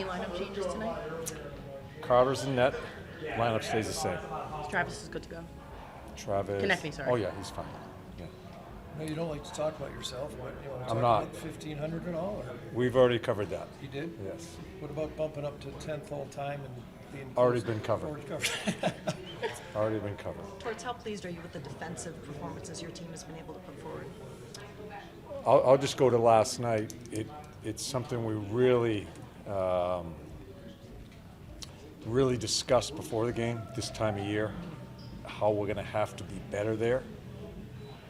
Any lineup changes tonight? Carter's in net. Lineup stays the same. Travis is good to go. Travis. Konechny, sorry. Oh yeah, he's fine. Yeah. No, you don't like to talk about yourself. What, you want to I'm talk not. about 1,500 and all? Or? We've already covered that. You did? Yes. What about bumping up to 10th all time and being Already close? been covered. Already covered. Already been covered. Torts, how pleased are you with the defensive performances your team has been able to put forward? I'll just go to last night. It's something we really really discussed before the game this time of year, how we're going to have to be better there.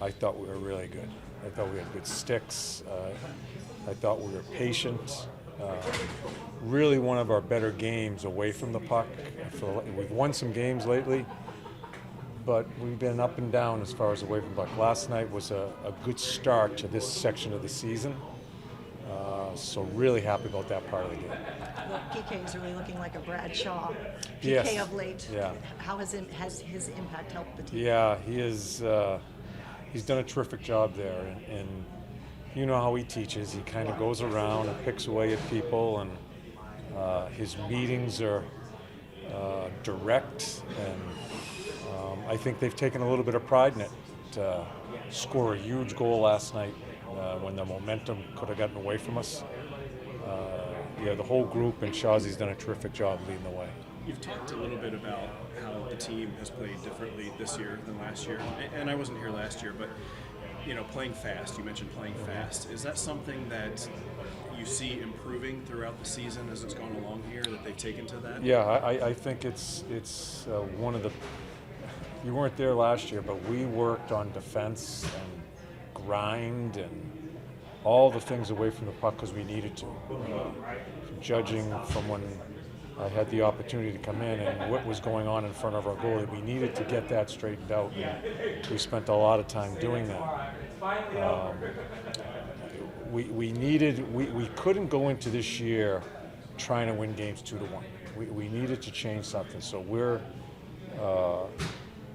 I thought we were really good. I thought we had good sticks. I thought we were patient. Really one of our better games away from the puck. I feel like we've won some games lately, but we've been up and down as far as away from the puck. Last night was a good start to this section of the season. So really happy about that part of the game. Well, PK is really looking like a Brad Shaw PK Yes. of late. Yeah. How has his impact helped the team? Yeah, he is. He's done a terrific job there, and you know how he teaches. He kind of goes around and picks away at people, and his meetings are direct, and I think they've taken a little bit of pride in it. Score a huge goal last night when the momentum could have gotten away from us. Yeah, the whole group, and Shawzy's done a terrific job leading the way. You've talked a little bit about how the team has played differently this year than last year, and I wasn't here last year, but playing fast. You mentioned playing fast. Is that something that you see improving throughout the season as it's gone along here? That they've taken to that? Yeah, I think it's one of the. You weren't there last year, but we worked on defense and grind and all the things away from the puck because we needed to. Judging from when I had the opportunity to come in and what was going on in front of our goalie, we needed to get that straightened out. And we spent a lot of time doing that. We couldn't go into this year trying to win games 2-1. We needed to change something. So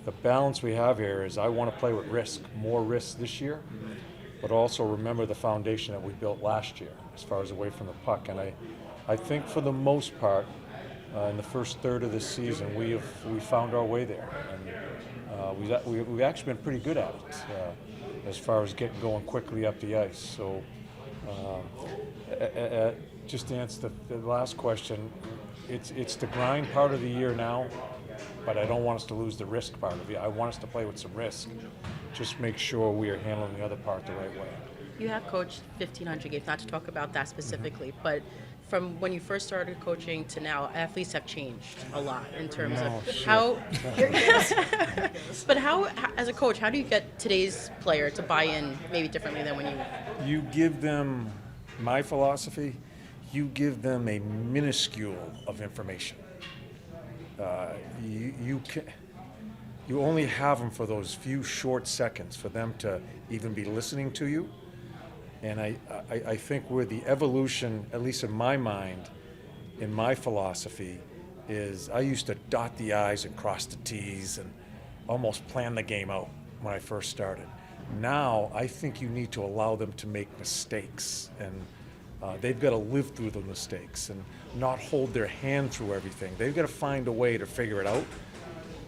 the balance we have here is I want to play with risk, more risk this year, but also remember the foundation that we built last year as far as away from the puck. And I think for the most part, in the first third of this season, we found our way there, and we've actually been pretty good at it as far as getting going quickly up the ice. So, just to answer the last question, it's the grind part of the year now, but I don't want us to lose the risk part of it. I want us to play with some risk. Just make sure we are handling the other part the right way. You have coached 1,500 games, not to talk about that specifically, but from when you first started coaching to now, athletes have changed a lot in terms of how. But how, as a coach, how do you get today's player to buy in maybe differently than when you? You give them my philosophy. You give them a minuscule of information. You only have them for those few short seconds for them to even be listening to you. And I think where the evolution, at least in my mind, in my philosophy, is I used to dot the I's and cross the T's and almost plan the game out when I first started. Now, I think you need to allow them to make mistakes, and they've got to live through the mistakes and not hold their hand through everything. They've got to find a way to figure it out.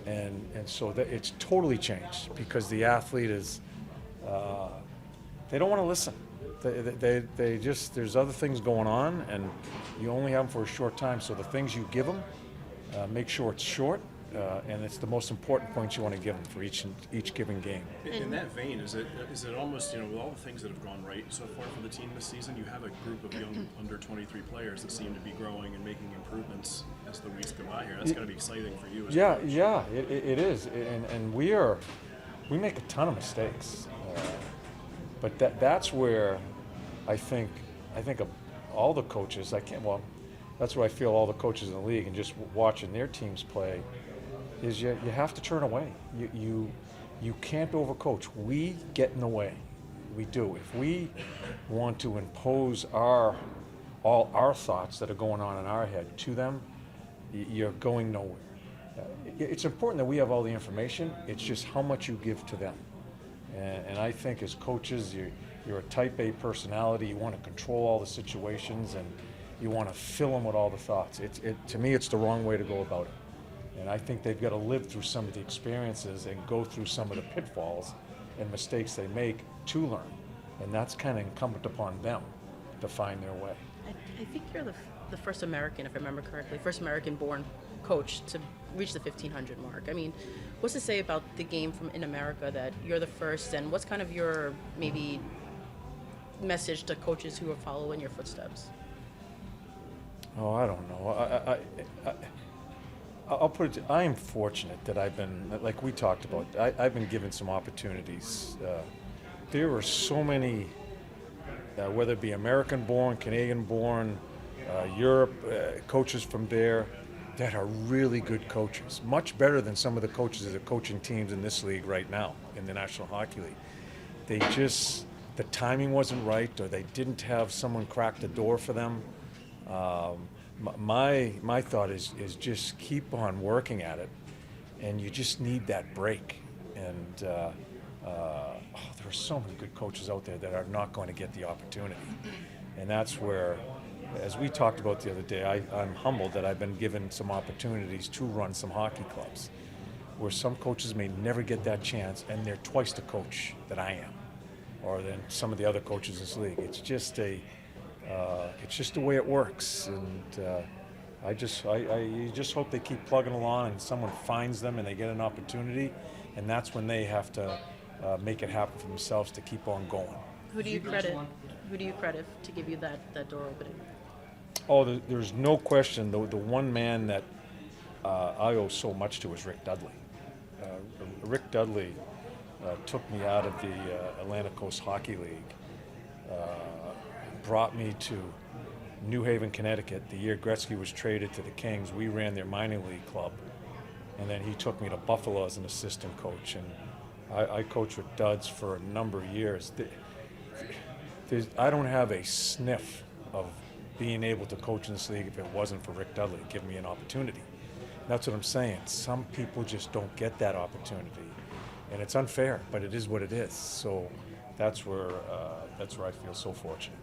And so it's totally changed because the athlete is, they don't want to listen. They just, there's other things going on, and you only have them for a short time. So the things you give them, make sure it's short, and it's the most important points you want to give them for each given game. In that vein, is it almost, with all the things that have gone right so far for the team this season, you have a group of young under 23 players that seem to be growing and making improvements as the weeks go by here. That's got to be exciting for you as a coach. Yeah, it is, and we make a ton of mistakes, but that's where I think of all the coaches. That's where I feel all the coaches in the league, and just watching their teams play, is you have to turn away. You can't overcoach. We get in the way. We do. If we want to impose all our thoughts that are going on in our head to them, you're going nowhere. It's important that we have all the information. It's just how much you give to them. And I think as coaches, you're a type A personality. You want to control all the situations, you want to fill them with all the thoughts. To me, it's the wrong way to go about it. And I think they've got to live through some of the experiences and go through some of the pitfalls and mistakes they make to learn. And that's kind of incumbent upon them to find their way. I think you're the first American, if I remember correctly, first American-born coach to reach the 1,500 mark. I mean, what's to say about the game from in America that you're the first, and what's kind of your maybe message to coaches who are following your footsteps? Oh, I don't know. I'll put it. I am fortunate that I've been, like we talked about. I've been given some opportunities. There are so many, whether it be American-born, Canadian-born, Europe, coaches from there that are really good coaches. Much better than some of the coaches that are coaching teams in this league right now, in the National Hockey League. They just, the timing wasn't right, or they didn't have someone crack the door for them. My thought is just keep on working at it, and you just need that break. And there are so many good coaches out there that are not going to get the opportunity, and that's where, as we talked about the other day, I'm humbled that I've been given some opportunities to run some hockey clubs, where some coaches may never get that chance, and they're twice the coach that I am, or than some of the other coaches in this league. It's just the way it works, and you just hope they keep plugging along, and someone finds them, and they get an opportunity, and that's when they have to make it happen for themselves to keep on going. Who do you credit? Who do you credit to give you that door opening? Oh, there's no question. The one man that I owe so much to is Rick Dudley. Rick Dudley took me out of the Atlantic Coast Hockey League, brought me to New Haven, Connecticut. The year Gretzky was traded to the Kings, we ran their minor league club. And then he took me to Buffalo as an assistant coach. And I coached with Duds for a number of years. I don't have a sniff of being able to coach in this league if it wasn't for Rick Dudley giving me an opportunity. That's what I'm saying. Some people just don't get that opportunity. And it's unfair, but it is what it is. So that's where I feel so fortunate.